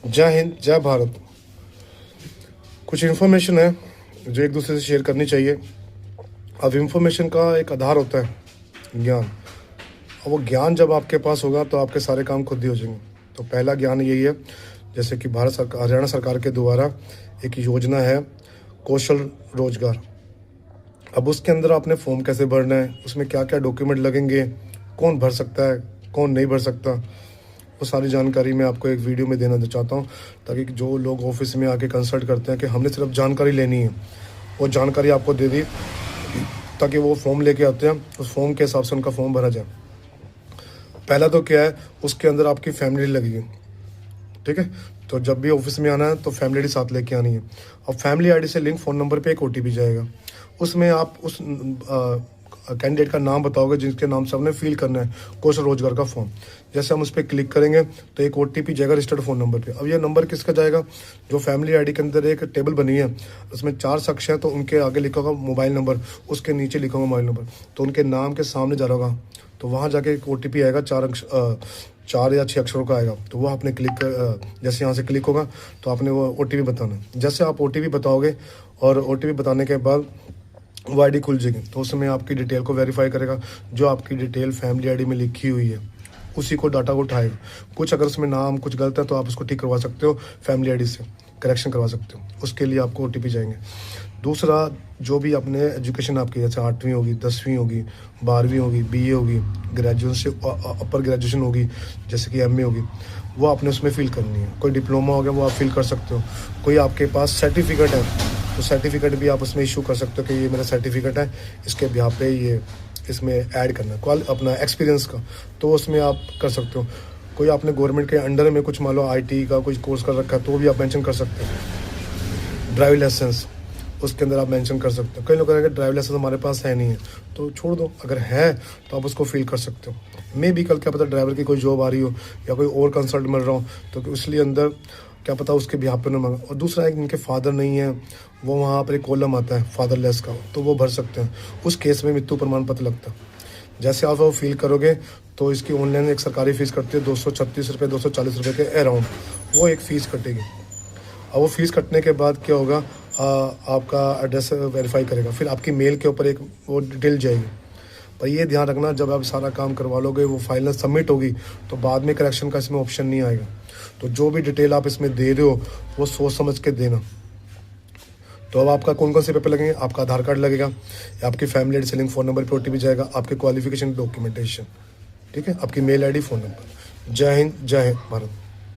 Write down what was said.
जय हिंद, जय भारत। कुछ इन्फॉर्मेशन है जो एक दूसरे से शेयर करनी चाहिए। अब इन्फॉर्मेशन का एक आधार होता है ज्ञान, और वो ज्ञान जब आपके पास होगा तो आपके सारे काम खुद ही हो जाएंगे। तो पहला ज्ञान यही है, जैसे कि भारत सरकार, हरियाणा सरकार के द्वारा एक योजना है कौशल रोजगार। अब उसके अंदर आपने फॉर्म कैसे भरना है, उसमें क्या क्या डॉक्यूमेंट लगेंगे, कौन भर सकता है, कौन नहीं भर सकता, वो सारी जानकारी मैं आपको एक वीडियो में देना चाहता हूँ, ताकि जो लोग ऑफिस में आके कंसल्ट करते हैं कि हमने सिर्फ जानकारी लेनी है, वो जानकारी आपको दे दी, ताकि वो फॉर्म लेके आते हैं, उस फॉर्म के हिसाब से उनका फॉर्म भरा जाए। पहला तो क्या है, उसके अंदर आपकी फैमिली लगेगी, ठीक है। तो जब भी ऑफिस में आना है तो फैमिली आईडी साथ लेके आनी है। और फैमिली आईडी से लिंक फ़ोन नंबर पे एक ओटीपी जाएगा, उसमें आप उस कैंडिडेट का नाम बताओगे जिसके नाम से आपने फिल करना है कौशल रोजगार का फॉर्म। जैसे हम उस पर क्लिक करेंगे तो एक ओटीपी जाएगा रजिस्टर्ड फ़ोन नंबर पे। अब ये नंबर किसका जाएगा, जो फैमिली आईडी के अंदर एक टेबल बनी है, उसमें 4 शख्स हैं, तो उनके आगे लिखा होगा मोबाइल नंबर, उसके नीचे लिखा होगा मोबाइल नंबर, तो उनके नाम के सामने जा रहा होगा, तो वहाँ जाके एक ओटीपी आएगा, 4 या 6 अक्षरों का आएगा। तो वो आपने जैसे यहाँ से क्लिक होगा तो आपने वो ओटीपी बताना है। जैसे आप ओटीपी बताओगे और ओटीपी बताने के बाद वो आईडी खुल जाएगी, तो उसमें आपकी डिटेल को वेरीफाई करेगा। जो आपकी डिटेल फैमिली आईडी में लिखी हुई है उसी को डाटा को उठाएगा। कुछ अगर उसमें नाम कुछ गलत है तो आप उसको ठीक करवा सकते हो, फैमिली आईडी से करेक्शन करवा सकते हो, उसके लिए आपको ओटीपी जाएंगे। दूसरा, जो भी अपने एजुकेशन आपकी, जैसे 8वीं होगी, 10वीं होगी, 12वीं होगी, बीए होगी, ग्रेजुएशन अपर ग्रेजुएशन होगी, जैसे कि एमए होगी, वो आपने उसमें फिल करनी है। कोई डिप्लोमा हो गया वो आप फिल कर सकते हो। कोई आपके पास सर्टिफिकेट है तो सर्टिफिकेट भी आप उसमें इशू कर सकते हो कि ये मेरा सर्टिफिकेट है, इसके बिहाफ पे ये इसमें ऐड करना है अपना एक्सपीरियंस का, तो उसमें आप कर सकते हो। कोई आपने गवर्नमेंट के अंडर में कुछ मान लो आईटी का कुछ कोर्स कर रखा है तो भी आप मेंशन कर सकते हो। ड्राइविंग लाइसेंस उसके अंदर आप मेंशन कर सकते हो। कई लोग कहेंगे ड्राइविंग लाइसेंस हमारे पास है नहीं है, तो छोड़ दो, अगर है तो आप उसको फिल कर सकते हो। मे भी कल क्या पता ड्राइवर की कोई जॉब आ रही हो या कोई और कंसल्ट मिल रहा हो, तो इसलिए अंदर क्या पता उसके बिहाफ पे ना मांगा। और दूसरा है, जिनके फादर नहीं है, वो वहाँ पर एक कॉलम आता है फादरलेस का, तो वो भर सकते हैं। उस केस में मृत्यु प्रमाण पत्र लगता है। जैसे आप वो फिल करोगे तो इसकी ऑनलाइन एक सरकारी फ़ीस कटती है 236 रुपये 240 रुपये के अराउंड, वो एक फ़ीस कटेगी। अब वो फीस कटने के बाद क्या होगा, आपका एड्रेस वेरीफाई करेगा, फिर आपकी मेल के ऊपर एक वो डिटेल जाएगी। पर ये ध्यान रखना, जब आप सारा काम करवा लोगे, वो फाइनल सबमिट होगी, तो बाद में करेक्शन का इसमें ऑप्शन नहीं आएगा। तो जो भी डिटेल आप इसमें दे रहे हो वो सोच समझ के देना। तो अब आपका कौन कौन से पेपर लगेंगे, आपका आधार कार्ड लगेगा, आपकी फैमिली आईडी से लिंक फ़ोन नंबर पर ओटीपी जाएगा, आपके क्वालिफिकेशन डॉक्यूमेंटेशन, ठीक है, आपकी मेल आईडी, फ़ोन नंबर। जय हिंद, जय भारत।